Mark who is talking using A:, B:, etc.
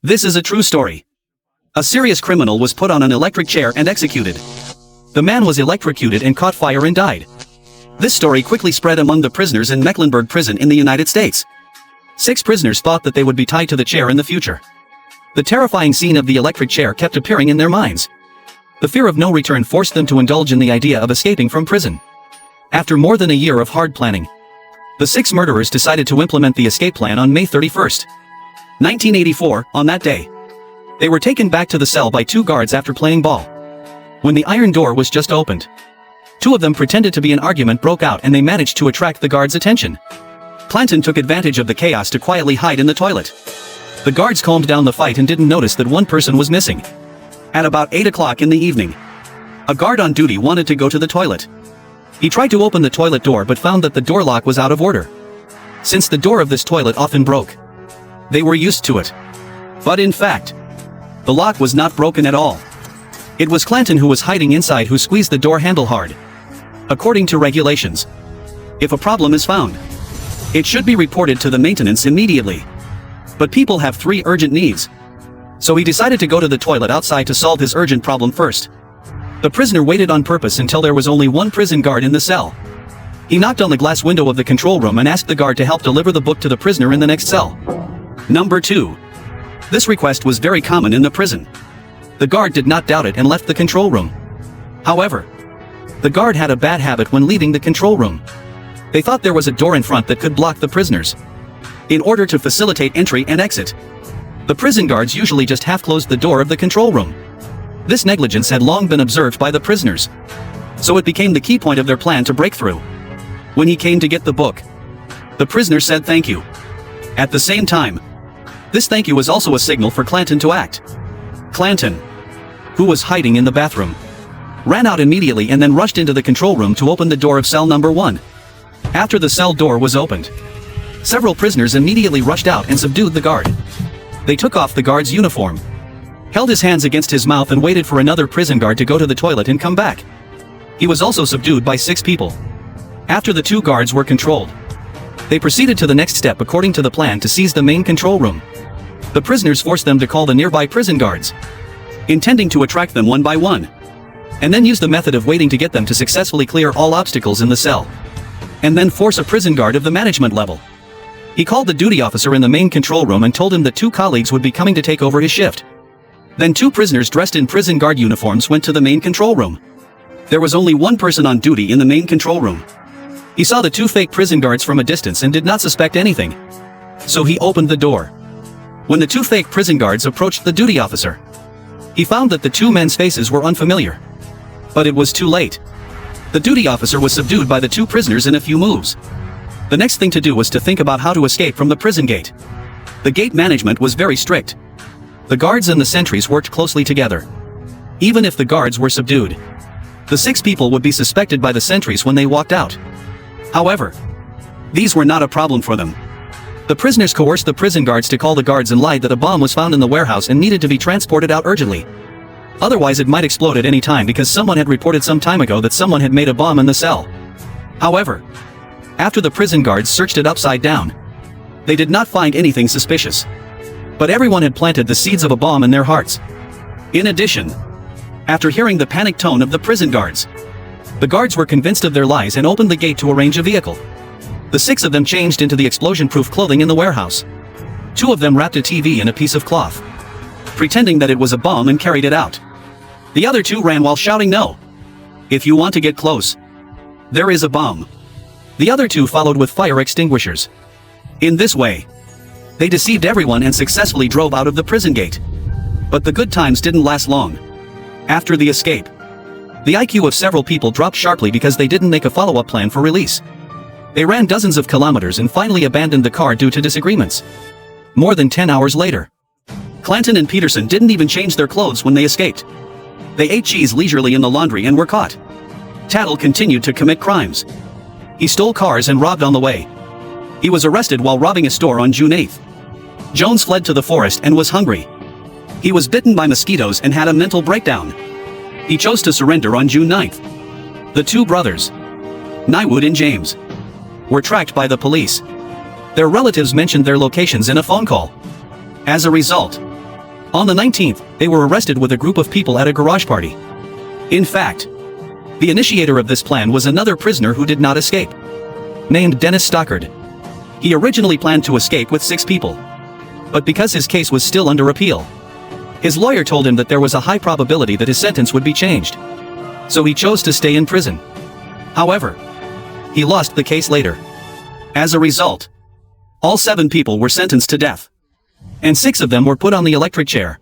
A: This is a true story. A serious criminal was put on an electric chair and executed. The man was electrocuted and caught fire and died. This story quickly spread among the prisoners in Mecklenburg Prison in the United States. 6 prisoners thought that they would be tied to the chair in the future. The terrifying scene of the electric chair kept appearing in their minds. The fear of no return forced them to indulge in the idea of escaping from prison. After more than a year of hard planning, the 6 murderers decided to implement the escape plan on May 31st, 1984, on that day. They were taken back to the cell by 2 guards after playing ball. When the iron door was just opened, 2 of them pretended to be an argument broke out and they managed to attract the guards' attention. Clanton took advantage of the chaos to quietly hide in the toilet. The guards calmed down the fight and didn't notice that one person was missing. At about 8 o'clock in the evening, a guard on duty wanted to go to the toilet. He tried to open the toilet door but found that the door lock was out of order. Since the door of this toilet often broke, they were used to it. But in fact, the lock was not broken at all. It was Clanton who was hiding inside who squeezed the door handle hard. According to regulations, if a problem is found, it should be reported to the maintenance immediately. But people have 3 urgent needs. So he decided to go to the toilet outside to solve his urgent problem first. The prisoner waited on purpose until there was only one prison guard in the cell. He knocked on the glass window of the control room and asked the guard to help deliver the book to the prisoner in the next cell. Number 2. This request was very common in the prison. The guard did not doubt it and left the control room. However, the guard had a bad habit when leaving the control room. They thought there was a door in front that could block the prisoners. In order to facilitate entry and exit, the prison guards usually just half-closed the door of the control room. This negligence had long been observed by the prisoners, so it became the key point of their plan to break through. When he came to get the book, the prisoner said thank you. At the same time, this thank you was also a signal for Clanton to act. Clanton, who was hiding in the bathroom, ran out immediately and then rushed into the control room to open the door of cell number 1. After the cell door was opened, several prisoners immediately rushed out and subdued the guard. They took off the guard's uniform, held his hands against his mouth and waited for another prison guard to go to the toilet and come back. He was also subdued by 6 people. After the 2 guards were controlled, they proceeded to the next step according to the plan to seize the main control room. The prisoners forced them to call the nearby prison guards, intending to attract them one by one, and then use the method of waiting to get them to successfully clear all obstacles in the cell, and then force a prison guard of the management level. He called the duty officer in the main control room and told him that 2 colleagues would be coming to take over his shift. Then 2 prisoners dressed in prison guard uniforms went to the main control room. There was only one person on duty in the main control room. He saw the 2 fake prison guards from a distance and did not suspect anything. So he opened the door. When the 2 fake prison guards approached the duty officer, he found that the 2 men's faces were unfamiliar. But it was too late. The duty officer was subdued by the 2 prisoners in a few moves. The next thing to do was to think about how to escape from the prison gate. The gate management was very strict. The guards and the sentries worked closely together. Even if the guards were subdued, the 6 people would be suspected by the sentries when they walked out. However, these were not a problem for them. The prisoners coerced the prison guards to call the guards and lied that a bomb was found in the warehouse and needed to be transported out urgently. Otherwise it might explode at any time because someone had reported some time ago that someone had made a bomb in the cell. However, after the prison guards searched it upside down, they did not find anything suspicious. But everyone had planted the seeds of a bomb in their hearts. In addition, after hearing the panicked tone of the prison guards, the guards were convinced of their lies and opened the gate to arrange a vehicle. The 6 of them changed into the explosion-proof clothing in the warehouse. 2 of them wrapped a TV in a piece of cloth, pretending that it was a bomb and carried it out. The other 2 ran while shouting no. If you want to get close, there is a bomb. The other 2 followed with fire extinguishers. In this way, they deceived everyone and successfully drove out of the prison gate. But the good times didn't last long. After the escape, the IQ of several people dropped sharply because they didn't make a follow-up plan for release. They ran dozens of kilometers and finally abandoned the car due to disagreements. More than 10 hours later, Clanton and Peterson didn't even change their clothes when they escaped. They ate cheese leisurely in the laundry and were caught. Tattle continued to commit crimes. He stole cars and robbed on the way. He was arrested while robbing a store on June 8th. Jones fled to the forest and was hungry. He was bitten by mosquitoes and had a mental breakdown. He chose to surrender on June 9th. The 2 brothers, Nywood and James, were tracked by the police. Their relatives mentioned their locations in a phone call. As a result, On the 19th, they were arrested with a group of people at a garage party. In fact, the initiator of this plan was another prisoner who did not escape, named Dennis Stockard. He originally planned to escape with 6 people. But because his case was still under appeal, his lawyer told him that there was a high probability that his sentence would be changed. So he chose to stay in prison. However, he lost the case later. As a result, all 7 people were sentenced to death, and 6 of them were put on the electric chair.